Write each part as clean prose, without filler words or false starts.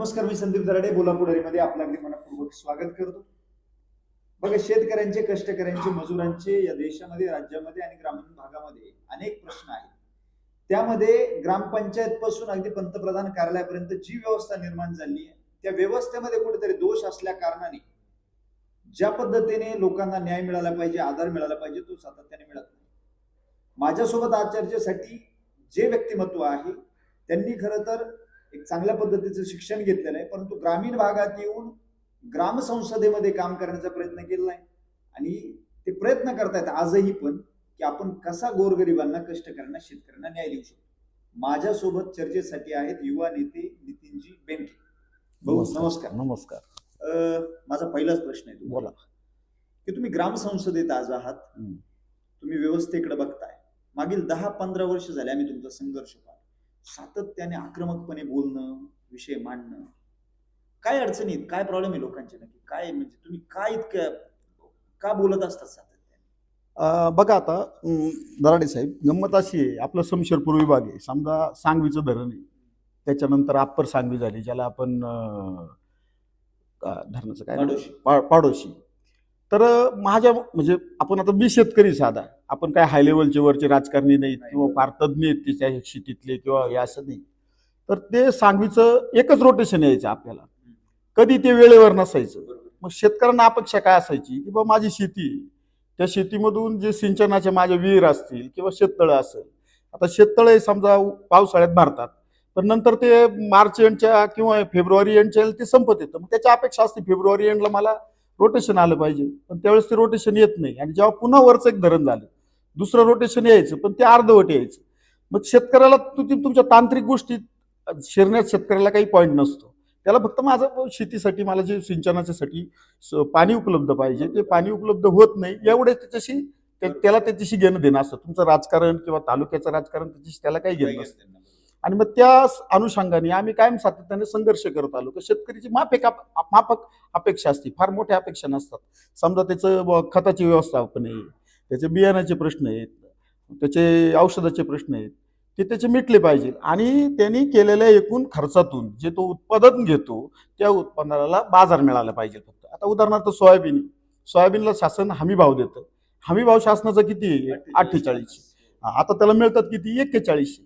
नमस्कार, मी संदीप दराडे बोलापुढारीमध्ये आपलं अगदी मनपूर्वक स्वागत करतो. बघा, शेतकऱ्यांचे, कष्टकऱ्यांचे, मजुरांचे या देशामध्ये, राज्यामध्ये आणि ग्रामीण भागामध्ये अनेक प्रश्न आहेत. त्यामध्ये ग्रामपंचायत पासून अगदी पंतप्रधान कार्यालयापर्यंत जी व्यवस्था निर्माण झाली आहे, त्या व्यवस्थेमध्ये कुठेतरी दोष असल्या कारणाने ज्या पद्धतीने लोकांना न्याय मिळाला पाहिजे, आधार मिळाला पाहिजे, तो सातत्याने मिळत नाही. माझ्यासोबत आज चर्चेसाठी जे व्यक्तिमत्व आहे त्यांनी खरं तर एक चांगल्या पद्धतीचं शिक्षण घेतलेलं आहे, परंतु ग्रामीण भागात येऊन ग्राम संसदेमध्ये काम करण्याचा प्रयत्न केलेला आहे आणि ते प्रयत्न करतायत आजही पण की आपण कसा गोरगरिबांना, कष्टकऱ्यांना, शेतकऱ्यांना न्याय देऊ शकतो. माझ्यासोबत चर्चेसाठी आहेत युवा नेते नितीनजी बेनके. भाऊ नमस्कार. नमस्कार. माझा पहिलाच प्रश्न आहे बोला की तुम्ही ग्राम संसदेत आज आहात, तुम्ही व्यवस्थेकडे बघताय. मागील 10-15 वर्ष झाले आम्ही तुमचा संघर्ष पाहतो, सातत्याने आक्रमकपणे बोलणं, विषय मांडणं. काय अडचणीत, काय प्रॉब्लेम आहे लोकांचे, नक्की काय, म्हणजे तुम्ही काय इतकं का बोलत असतात सातत्याने? बघा आता दराडे साहेब, गंमत अशी आहे, आपलं समशेरपूर विभाग आहे, समजा सांगवीचं धरण आहे, त्याच्यानंतर अप्पर सांगवी झाली, ज्याला आपण धरणाचं काय पाडोशी. तर माझ्या म्हणजे आपण आता मी शेतकरी साधा, आपण काय हाय लेवलचे वरचे राजकारणी नाहीत किंवा फार तज्ज्ञ आहेत तिच्या शेतीतले किंवा हे असं नाही. तर ते सांगवीचं एकच रोटेशन यायचं आपल्याला, कधी ते वेळेवर नसायचं. मग शेतकऱ्यांना अपेक्षा काय असायची की बाबा माझी शेती, त्या शेतीमधून जे सिंचनाचे माझे विहीर असतील किंवा शेततळं असेल, आता शेततळे समजा पावसाळ्यात भरतात, पण नंतर ते मार्च एंडच्या किंवा फेब्रुवारी एंडच्या ते संपत येतं. मग त्याची अपेक्षा असते फेब्रुवारी एंडला मला रोटेशन आलं पाहिजे, पण त्यावेळेस ते रोटेशन येत नाही. आणि जेव्हा पुन्हा वरचं एक धरण झालं, दुसरं रोटेशन यायचं, पण ते अर्धवट यायचं. मग शेतकऱ्याला तुमच्या तांत्रिक गोष्टीत शिरण्यात शेतकऱ्याला काही पॉईंट नसतो. त्याला फक्त माझं शेतीसाठी मला जे सिंचनाच्यासाठी पाणी उपलब्ध पाहिजे, ते पाणी उपलब्ध होत नाही एवढे त्याच्याशी त्याला त्याच्याशी घेणं देणं असतं. तुमचं राजकारण किंवा तालुक्याचं राजकारण त्याच्याशी त्याला काही घेणं नसतं. आणि मग त्या अनुषंगाने आम्ही कायम सातत्याने संघर्ष करत आलो की शेतकरीची माफक अपेक्षा असते, फार मोठ्या अपेक्षा नसतात. समजा त्याचं खताची व्यवस्थापन आहे, त्याचे बियाण्याचे प्रश्न आहेत, त्याचे औषधाचे प्रश्न आहेत, ते त्याचे मिटले पाहिजे. आणि त्यांनी केलेल्या एकूण खर्चातून जे तो उत्पादन घेतो त्या उत्पादनाला बाजार मिळाला पाहिजे. फक्त आता उदाहरणार्थ सोयाबीनला शासन हमी भाव देतं. हमी भाव शासनाचा किती आहे? 48. आता त्याला मिळतात किती? 41.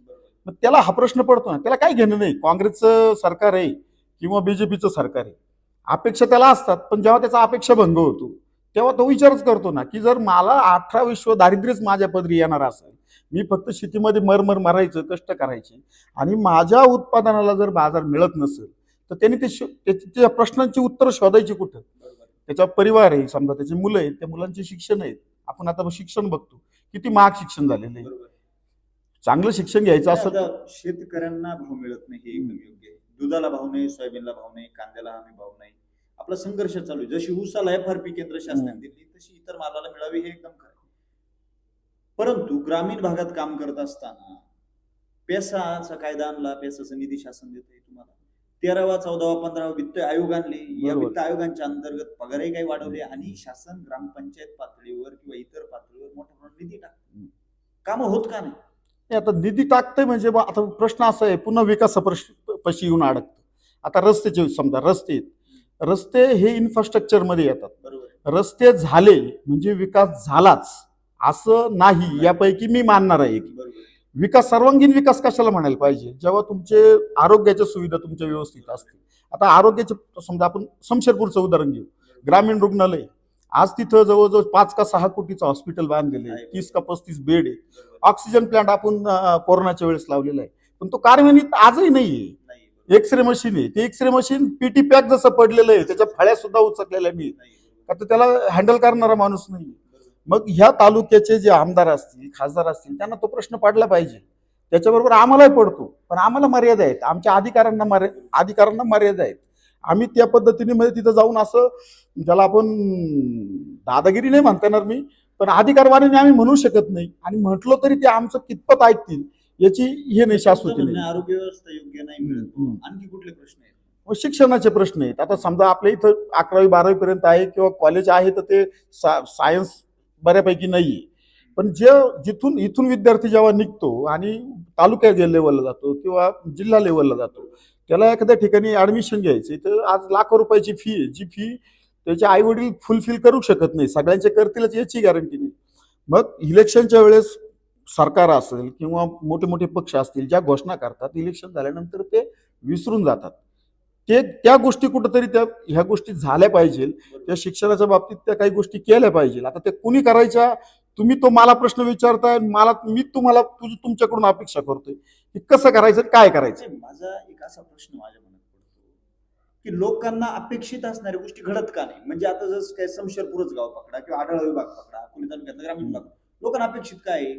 मग त्याला हा प्रश्न पडतो ना, त्याला काही घेणं नाही काँग्रेसचं सरकार आहे किंवा बीजेपीचं सरकार आहे. अपेक्षा त्याला असतात, पण जेव्हा त्याचा अपेक्षा भंग होतो तेव्हा तो विचारच करतो ना की जर मला 18 विश्व दारिद्र्यच माझ्या पदरी येणार असेल, मी फक्त शेतीमध्ये मरायचं, कष्ट करायचे, आणि माझ्या उत्पादनाला जर बाजार मिळत नसेल तर त्यांनी त्या प्रश्नांची उत्तर शोधायची कुठं? त्याचा परिवार आहे, समजा त्याची मुलं आहेत, त्या मुलांचे शिक्षण आहेत. आपण आता शिक्षण बघतो, किती महाग शिक्षण झालेलं आहे. चांगलं शिक्षण घ्यायचं असेल तर शेतकऱ्यांना भाव मिळत नाही, हे एकदम योग्य आहे. दुधाला भाव नाही, सोयाबीनला भाव नाही, कांद्याला हमी भाव नाही. आपला संघर्ष चालू आहे. जशी ऊसाला एफआरपी केंद्र शासनाने दिली, तशी इतर मालाला मिळावी, हे एकदम खरं. परंतु ग्रामीण भागात काम करत असताना पेसाचा कायदा आणला, पेसाचा निधी शासन देते तुम्हाला. 13वा, 14वा, 15वा वित्त आयोग आणले. या वित्त आयोगांच्या अंतर्गत पगारही काही वाढवले आणि शासन ग्रामपंचायत पातळीवर किंवा इतर पातळीवर मोठा प्रमाणात निधी टाकतो. कामं होत का नाही? आता निधी टाकते म्हणजे आता प्रश्न असा आहे, पुन्हा विकासापाशी येऊन अडकतं. आता रस्त्याचे समजा रस्ते हे इन्फ्रास्ट्रक्चरमध्ये येतात. रस्ते झाले म्हणजे विकास झालाच असं नाही, यापैकी मी मानणार आहे. विकास, सर्वांगीण विकास कशाला म्हणायला पाहिजे? जेव्हा तुमचे आरोग्याच्या सुविधा तुमच्या व्यवस्थित असतील. आता आरोग्याचे समजा आपण शमशेरपूरचं उदाहरण घेऊ, ग्रामीण रुग्णालय आज तिथं जवळजवळ 5 का 6 कोटीचं हॉस्पिटल बांधलेलं आहे, 30 का 35 बेड आहे. ऑक्सिजन प्लांट आपण कोरोनाच्या वेळेस लावलेला आहे, पण तो कार्यान्वित आजही नाहीये. एक्सरे मशीन आहे, ते एक्सरे मशीन पीटी पॅक जसं पडलेलं आहे, त्याच्या फळ्या सुद्धा उचकलेल्या नाही, का तर त्याला हँडल करणारा माणूस नाही. मग ह्या तालुक्याचे जे आमदार असतील, खासदार असतील, त्यांना तो प्रश्न पडला पाहिजे. त्याच्याबरोबर आम्हालाही पडतो, पण आम्हाला मर्यादा आहेत, आमच्या अधिकारांना मर्यादा आहेत. आम्ही त्या पद्धतीने म्हणजे तिथं जाऊन असं, ज्याला आपण दादागिरी नाही म्हणता येणार मी, पण अधिकारवाणीने आम्ही म्हणू शकत नाही. आणि म्हटलो तरी ते आमचं कितपत ऐकतील याची हे नाही, शाश्वती नाही. आरोग्य व्यवस्था योग्य नाही मिळत. आणखी कुठले प्रश्न आहेत? शिक्षणाचे प्रश्न आहेत. आता समजा आपल्या इथं 11वी 12वी पर्यंत आहे किंवा कॉलेज आहे, तर ते सायन्स बऱ्यापैकी नाहीये. पण जिथून इथून विद्यार्थी जेव्हा निघतो आणि तालुक्या लेवलला जातो किंवा जिल्हा लेवलला जातो, त्याला एखाद्या ठिकाणी ऍडमिशन घ्यायची तर आज लाखो रुपयाची फी आहे, जी फी त्याचे आई वडील फुलफिल करू शकत नाही, सगळ्यांचे करतीलच याची गॅरंटी नाही. मग इलेक्शनच्या वेळेस सरकार असेल किंवा मोठे मोठे पक्ष असतील, ज्या घोषणा करतात इलेक्शन झाल्यानंतर ते विसरून जातात. ते त्या गोष्टी कुठंतरी ह्या गोष्टी झाल्या पाहिजे. त्या शिक्षणाच्या बाबतीत त्या काही गोष्टी केल्या पाहिजे. आता ते कुणी करायच्या, तुम्ही तो मला प्रश्न विचारताय, मी तुम्हाला तुमच्याकडून अपेक्षा करतोय की कसं करायचं, काय करायचं. माझा एक असा प्रश्न माझ्या मनात पडतो की लोकांना अपेक्षित असणाऱ्या गोष्टी घडत का नाही? म्हणजे आता जसं काय समशेरपूरच गाव पकडा किंवा आढळराव विभाग पकडा, अकोले तालुक्यातला ग्रामीण भाग, लोकांना अपेक्षित काय आहे?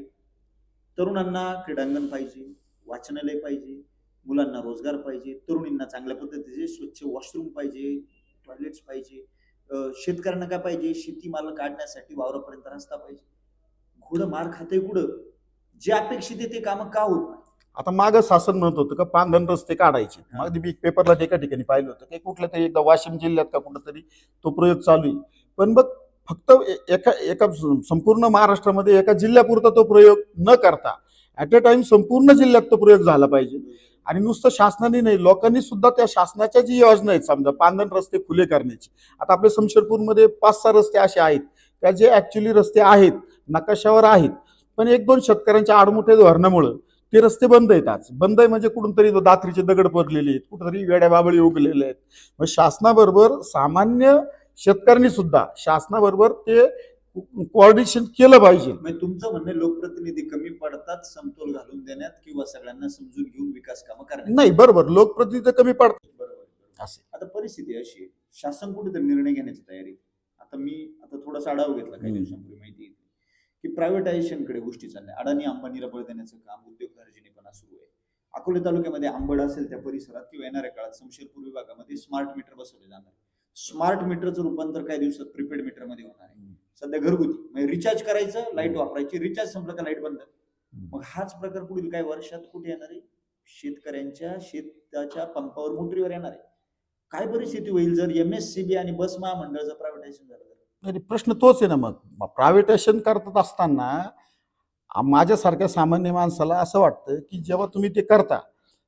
तरुणांना क्रीडांगण पाहिजे, वाचनालय पाहिजे, मुलांना रोजगार पाहिजे, तरुणींना चांगल्या पद्धतीचे स्वच्छ वॉशरूम पाहिजे, टॉयलेट्स पाहिजे, शेतकऱ्यांना काय पाहिजे? शेतीमाल काढण्यासाठी वावरापर्यंत रस्ता पाहिजे. घोडं मार खाते कुठं? जे अपेक्षित आहे ते कामं का होत नाही? आता मागं शासन म्हणत होतं का पांधन रस्ते काढायचे. मग मी पेपरला एका ठिकाणी पाहिलं होतं की कुठल्या तरी एकदा वाशिम जिल्ह्यात का कुठंतरी तो प्रयोग चालू आहे. पण मग फक्त एका एका संपूर्ण महाराष्ट्रामध्ये एका जिल्ह्यापुरता तो प्रयोग न करता ऍट अ टाइम संपूर्ण जिल्ह्यात तो प्रयोग झाला पाहिजे. आणि नुसतं शासनाने नाही, लोकांनी सुद्धा त्या शासनाच्या जी योजना आहेत, समजा पांधन रस्ते खुले करण्याची, आता आपल्या शमशेरपूरमध्ये 5-6 रस्ते असे आहेत त्या जे ऍक्च्युली रस्ते आहेत, नकाशावर आहेत, पण 1-2 शेतकऱ्यांच्या आडमुठ्या धोरणामुळं ते रस्ते बंद आहेत. आज बंद आहे म्हणजे कुठून तरी दात्रीचे दगड पडलेले आहेत, कुठेतरी वेड्या बाबळी उगलेले आहेत. मग शासनाबरोबर सामान्य शेतकऱ्यांनी सुद्धा शासनाबरोबर ते कोऑर्डिनेशन केलं पाहिजे. म्हणजे तुमचं म्हणणं लोकप्रतिनिधी कमी पडतात समतोल घालून देण्यात किंवा सगळ्यांना समजून घेऊन विकास कामं करण्यात? नाही, बरोबर, लोकप्रतिनिधी कमी पडतात. बरोबर. असे आता परिस्थिती अशी आहे, शासन कुठेतरी निर्णय घेण्याची तयारी. आता थोडासा आढावा घेतला काही दिवसांपूर्वी, माहिती आहे की प्रायव्हेटायझेशनकडे गोष्टी चालल्या. अडाणी अंबानीला बळ देण्याचं काम उद्योगधार्जिनीपणा सुरू आहे. अकोले तालुक्यामध्ये आंबड असेल त्या परिसरात किंवा येणाऱ्या काळात शमशेरपूर विभागामध्ये स्मार्ट मीटर बसवले जाणार. स्मार्ट मीटरचं रूपांतर काही दिवसात प्रीपेड मीटर मध्ये होणार आहे. सध्या घरगुती म्हणजे रिचार्ज करायचं, लाईट वापरायची, रिचार्ज संपलं का लाईट बंद. मग हाच प्रकार पुढील काही वर्षात कुठे येणार आहे? शेतकऱ्यांच्या शेताच्या पंपावर, मोटरीवर येणार आहे. काय परिस्थिती होईल जर MSCB आणि बस महामंडळाचं प्रायव्हेटायझेशन झालं? नाही, प्रश्न तोच आहे ना. मग प्रायव्हेटायझेशन करत असताना माझ्यासारख्या सामान्य माणसाला असं वाटतं की जेव्हा तुम्ही ते करता,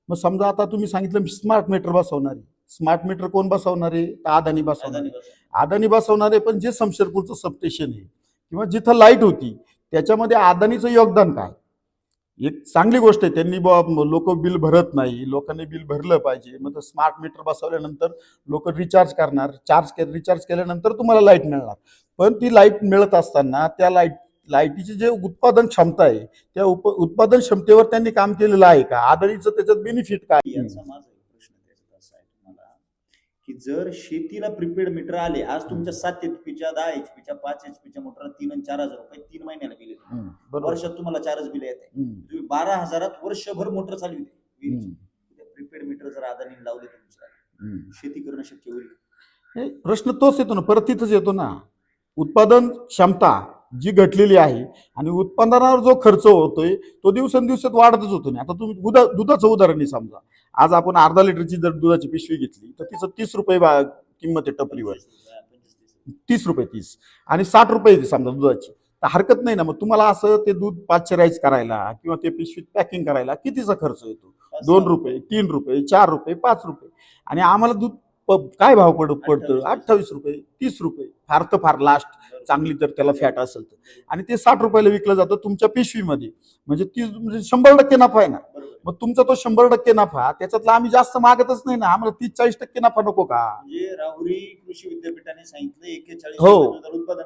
मग समजा आता तुम्ही सांगितलं स्मार्ट मीटर बसवणार आहे. स्मार्ट मीटर कोण बसवणार आहे? तर अदानी बसवणार आहे. अदानी बसवणार आहे, पण जे शमशेरपूरचं सबस्टेशन आहे किंवा जिथं लाईट होती त्याच्यामध्ये अदानीचं योगदान काय? एक चांगली गोष्ट आहे, त्यांनी लोक बिल भरत नाही, लोकांनी बिल भरलं पाहिजे. मग स्मार्ट मीटर बसवल्यानंतर लोक रिचार्ज करणार, रिचार्ज केल्यानंतर तुम्हाला लाईट मिळणार. पण ती लाईट मिळत असताना त्या लाईटीची जे उत्पादन क्षमता आहे त्या उत्पादन क्षमतेवर त्यांनी काम केलेलं आहे का? अदानीचं त्याच्यात बेनिफिट काय? याचा माझा एक प्रश्न त्याच्यात असा आहे तुम्हाला की जर शेतीला प्रीपेड मीटर आले, आज तुमच्या 7 HP च्या 10 HP च्या 5 HP च्या मोटरला 3 आणि 4,000 रुपये 3 महिन्याला बिल येते. वर्षात तुम्हाला 4च बिल येते. तुम्ही 12,000 वर्षभर मोटर चालविते. प्रीपेड मीटर जर अदानीने लावले तुमच्या, शेती करणं शक्य होईल? प्रश्न तोच येतो ना, परत तिथंच येतो ना. उत्पादन क्षमता जी घटलेली आहे आणि उत्पादनावर जो खर्च होतोय तो दिवसेंदिवसात वाढतच होतो. नाही, आता तुम्ही दुधाचं उदाहरण समजा, आज आपण अर्धा लिटरची जर दुधाची पिशवी घेतली तर तिचं 30 रुपये किंमत आहे टपरीवर, 30 रुपये 30 आणि 60 रुपये समजा दुधाची, तर हरकत नाही ना. मग तुम्हाला असं ते दूध पाश्चराईज करायला किंवा ते पिशवीत पॅकिंग करायला कितीचा खर्च येतो? 2 रुपये, 3 रुपये, 4 रुपये, 5 रुपये. आणि आम्हाला दूध काय भाव पडतं? 28 रुपये, 30 रुपये, फार तर फार लास्ट चांगली तर त्याला फॅट असेल तर. आणि ते 60 रुपयाला विकलं जातं तुमच्या पिशवीमध्ये. म्हणजे 100% नफा आहे ना. मग तुमचा तो 100% नफा, त्याच्यातला आम्ही जास्त मागतच नाही ना. आम्हाला 30-40% नफा नको का? म्हणजे राहुरी कृषी विद्यापीठाने सांगितलं 41 हो उत्पादन,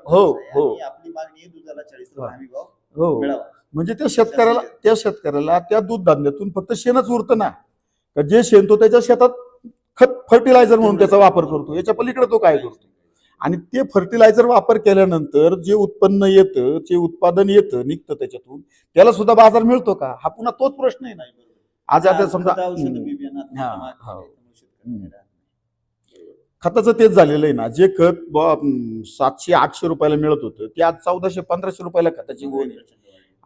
आपली मागणी आहे दुधाला 40 रुपये हमी भाव मिळावा. म्हणजे त्या शेतकऱ्याला त्या दूध धान्यातून फक्त शेणच उरतं ना. जे शेण तो त्याच्या शेतात खत, फर्टिलायझर म्हणून त्याचा वापर करतो. याच्या पलीकडे तो काय करतो? आणि ते फर्टिलायझर वापर केल्यानंतर जे उत्पन्न येतं, जे उत्पादन येतं, निघतं त्याच्यातून, त्याला सुद्धा बाजार मिळतो का? हा पुन्हा तोच प्रश्न आहे ना. आज आता समजा खताचं तेच झालेलं आहे ना. जे खत 700-800 रुपयाला मिळत होतं ते आज 1400-1500 रुपयाला खताची गोणी.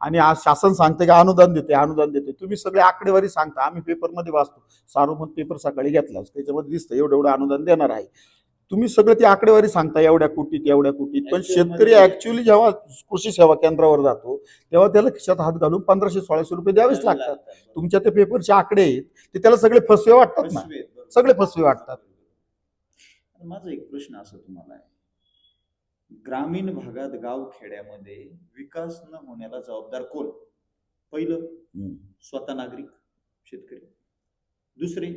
आणि आज शासन सांगते का अनुदान देते. तुम्ही सगळे आकडेवारी सांगता, आम्ही पेपरमध्ये वाचतो. सारोमत पेपर सकाळी घेतला, त्याच्यामध्ये दिसतं एवढं अनुदान देणार आहे. तुम्ही सगळं ती आकडेवारी सांगता एवढ्या कोटीत एवढ्या कोटीत, पण Actual शेतकरी मध्ये- ऍक्च्युअली जेव्हा कृषी सेवा केंद्रावर जातो तेव्हा त्याला खिशात हात घालून 1500-1600 रुपये द्यावेच लागतात. तुमच्या ते पेपरचे आकडे आहेत ते त्याला सगळे फसवे वाटतात ना, फसवे आहेत, बरोबर. सगळे फसवे वाटतात. माझा एक प्रश्न असा तुम्हाला आहे, ग्रामीण भागात गाव खेड्यामध्ये विकास न होण्याला जबाबदार कोण? पहिलं स्वतः नागरिक शेतकरी, दुसरे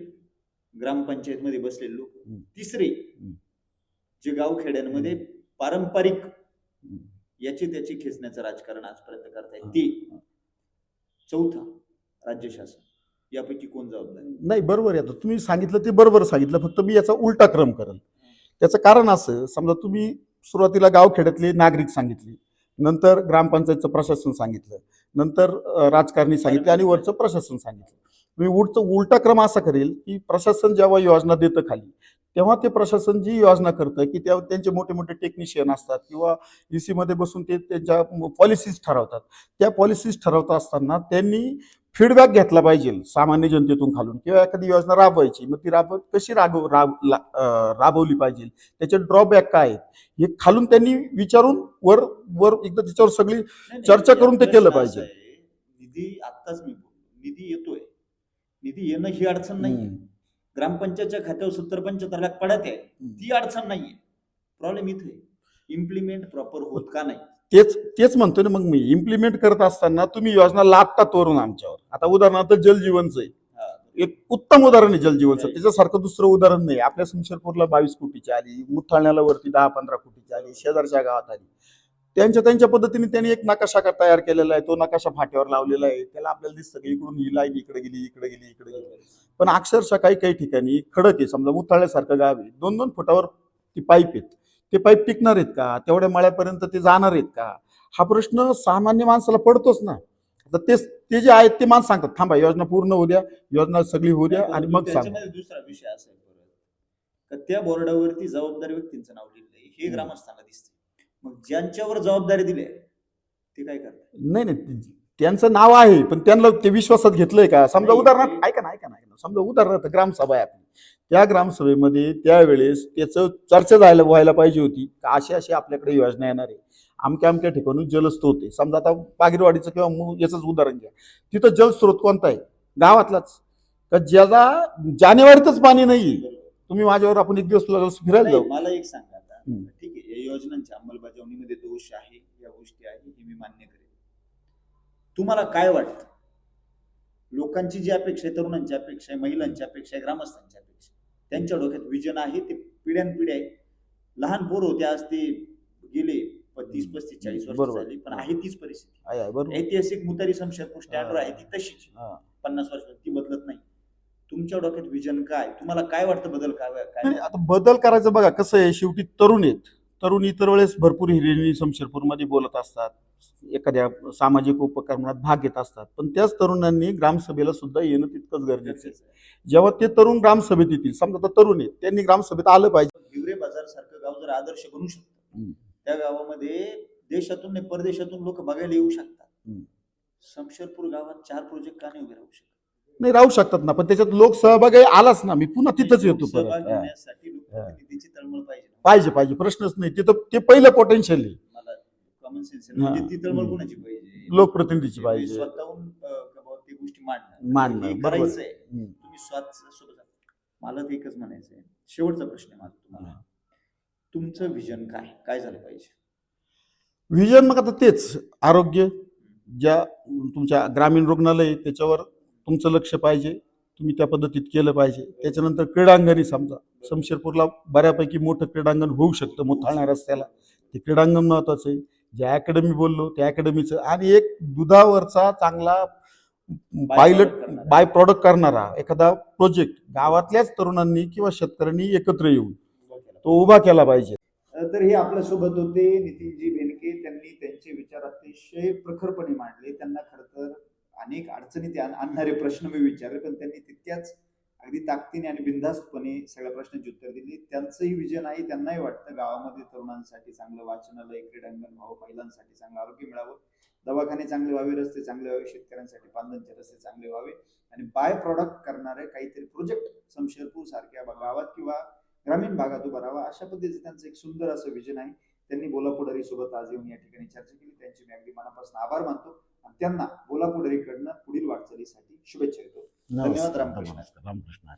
ग्रामपंचायत मध्ये बसलेले लोक, तिसरे जे गाव खेड्यांमध्ये पारंपरिक याची त्याची खेचण्याचं राजकारण आजपर्यंत करतायत ते, चौथा राज्य शासन. यापैकी कोण जबाबदार आहे? नाही बरोबर आहे. आता तुम्ही सांगितलं ते बरोबर सांगितलं, फक्त मी याचा उलटा क्रम करेल. त्याचं कारण असं, समजा तुम्ही सुरुवातीला गावखेड्यातले नागरिक सांगितले, नंतर ग्रामपंचायतचं प्रशासन सांगितलं, नंतर राजकारणी सांगितले आणि वरचं प्रशासन सांगितलं. मी उलटा क्रम असा करेल की प्रशासन जेव्हा योजना देतं खाली, तेव्हा ते प्रशासन जी योजना करतं की तेव्हा त्यांचे मोठे मोठे टेक्निशियन असतात किंवा EC मध्ये बसून ते त्यांच्या पॉलिसीज ठरवतात. त्या पॉलिसीज ठरवत असताना त्यांनी फीडबॅक घेतला पाहिजे सामान्य जनतेतून खालून, किंवा एखादी योजना राबवायची, मग ती कशी राबवली पाहिजे, त्याचे ड्रॉबॅक काय आहेत, हे खालून त्यांनी विचारून वर वर एकदा त्याच्यावर सगळी नाही, चर्चा नाही, करून ते या केलं प्रश्न पाहिजे. असा आहे, निधी आत्ताच मी बोललो, निधी येतोय, निधी येणं ही अडचण नाहीये. ग्रामपंचायतच्या खात्यावर 70-75 लाख पडत आहे, ती अडचण नाहीये. प्रॉब्लेम इथे इम्प्लिमेंट प्रॉपर होत का नाही. तेच म्हणतो ना, मग मी इम्प्लिमेंट करत असताना तुम्ही योजना लादतात वरून आमच्यावर. आता उदाहरणार्थ जलजीवनचं आहे, हा, एक उत्तम उदाहरण आहे जलजीवनचं. Right. त्याच्यासारखं दुसरं उदाहरण नाही. आपल्या शमशेरपूरला 22 कोटीची आली, मुथाळण्याला वरती 10-15 कोटीची आली, शेजारच्या गावात आली. त्यांच्या पद्धतीने त्यांनी एक नकाशा तयार केलेला आहे, तो नकाशा फाट्यावर लावलेला आहे, त्याला आपल्याला दिसतं की इकडून ही लाईन इकडे गेली इकडे गेली इकडे गेली. पण अक्षरशः काही ठिकाणी खडक आहे, समजा मुथाळ्यासारखं गाव आहे, 2-2 फुटावर ती पाईप आहेत. ते पाईप टिकणार आहेत का? तेवढ्या मळ्यापर्यंत ते जाणार आहेत का? हा प्रश्न सामान्य माणसाला पडतोच ना. आता ते जे आहेत ते माणसं सांगतात थांबा योजना पूर्ण होऊ द्या, योजना सगळी होऊ द्या आणि मग सांगा. त्याच्यामध्ये दुसरा विषय असा आहे परत, का त्या बोर्डावरती जबाबदार व्यक्तींचं नाव लिहिलंय हे ग्रामस्थांना दिसते. मग ज्यांच्यावर जबाबदारी दिली आहे ते काय करतात? नाही त्यांचं नाव आहे, पण त्यांना ते विश्वासात घेतलंय का? समजा नाही, उदाहरणार्थ ऐका ना, समजा उदाहरणार्थ ग्रामसभा आहे आपली, त्या ग्रामसभेमध्ये त्यावेळेस त्याचं चर्चा व्हायला पाहिजे होती, अशी आपल्याकडे योजना येणार आहे, अमक्या ठिकाणी जलस्रोत आहे. समजा आता बागेरवाडीचं किंवा याचंच उदाहरण घ्या, तिथं जलस्रोत कोणता आहे? गावातलाच, का ज्याला जानेवारीतच पाणी नाही. तुम्ही माझ्यावर आपण एक दिवस फिरायला जाऊ. मला एक सांगा आता, ठीक आहे, या योजनांच्या अंमलबजावणीमध्ये दोष आहे, या गोष्टी आहे, हे मी मान्य करेन. तुम्हाला काय वाटतं, लोकांची जी अपेक्षा आहे, तरुणांची अपेक्षा आहे, महिलांची अपेक्षा आहे, ग्रामस्थांची अपेक्षा आहे, त्यांच्या डोक्यात विजन आहे, ते पिढ्यानपिढ्या आहे. लहान पोर होते, आज ते गेले 30-35-40 वर्ष झाली, पण आहे तीच परिस्थिती. ऐतिहासिक मुतारी शमशेरपूर स्टँडवर आहे ती तशीच, 50 वर्ष ती बदलत नाही. तुमच्या डोक्यात विजन काय? तुम्हाला काय वाटतं बदल काय? आता बदल करायचं बघा कसं आहे, शेवटी तरुण आहेत. तरुण इतर वेळेस भरपूर हिरिणी शमशेरपूरमध्ये बोलत असतात, एखाद्या सामाजिक उपक्रमात भाग घेत असतात, पण त्याच तरुणांनी ग्रामसभेला सुद्धा येणं तितकंच गरजेचं आहे. जेव्हा ते तरुण ग्रामसभेत येतील, समजा आता तरुण आहेत, त्यांनी ग्रामसभेत आलं पाहिजे. हिवरे बाजार सारखं गाव जर आदर्श बनू शकतं, त्या गावामध्ये देशातून नाही परदेशातून लोक बघायला येऊ शकतात. शमशेरपूर गावात 4 प्रोजेक्ट का नाही उभे राहू शकतात? नाही राहू शकतात ना, पण त्याच्यात लोक सहभागी आलाच ना, मी पुन्हा तिथंच येतो सहभाग परत. घेण्यासाठी लोकप्रतिनिधीची तळमळ पाहिजे प्रश्नच नाही. तिथं ते पहिलं पोटेन्शियल आहे. मला कॉमन सेन्स म्हणजे ती तळमळ कोणाची पाहिजे? लोकप्रतिनिधीची पाहिजे. स्वतःहून ते गोष्टी मांडणं करायचंय. तुम्ही सोबत. मला ते एकच म्हणायचं आहे, शेवटचा प्रश्न आहे माझा तुम्हाला, तुमचं विजन काय झालं पाहिजे? विजन मग आता तेच आरोग्य, ज्या तुमच्या ग्रामीण रुग्णालय त्याच्यावर तुमचं लक्ष पाहिजे, तुम्ही त्या पद्धतीत केलं पाहिजे. त्याच्यानंतर क्रीडांगणी, समजा शमशेरपूरला बऱ्यापैकी मोठं क्रीडांगण होऊ शकतं मुथाळण्या रस्त्याला, ते क्रीडांगण महत्वाचं आहे. ज्या अकॅडमी बोललो त्या अकॅडमीचं, आणि एक दुधावरचा चांगला पायलट बाय प्रॉडक्ट करणारा एखादा प्रोजेक्ट गावातल्याच तरुणांनी किंवा शेतकऱ्यांनी एकत्र येऊन तो उभा केला पाहिजे. तर हे आपल्यासोबत होते नितीनजी बेनके. त्यांनी त्यांचे विचार अतिशय प्रखरपणे मांडले. त्यांना खरं तर अनेक अडचणीत आणणारे प्रश्न मी विचारले, पण त्यांनी तितक्याच अगदी ताकदीने आणि बिनधास्तपणे सगळ्या प्रश्नांची उत्तर दिली. त्यांचंही विजन आहे, त्यांनाही वाटतं गावामध्ये तरुणांसाठी चांगलं वाचनालय, क्रीडांगण व्हावं, महिलांसाठी चांगलं आरोग्य मिळावं, दवाखाने चांगले व्हावे, रस्ते चांगले व्हावे, शेतकऱ्यांसाठी पांदनचे रस्ते चांगले व्हावे, आणि बाय प्रॉडक्ट करणारे काहीतरी प्रोजेक्ट शमशेरपूर सारख्या गावात किंवा ग्रामीण भागात उभा राहावा, अशा पद्धतीचं त्यांचं एक सुंदर असं विजन आहे. त्यांनी बोला पुढारी सोबत आज येऊन या ठिकाणी चर्चा केली. त्यांचे मी अगदी मनापासून आभार मानतो आणि त्यांना बोला पुढारीकडनं पुढील वाटचालीसाठी शुभेच्छा देतो. धन्यवाद. रामकृष्ण. रामकृष्ण.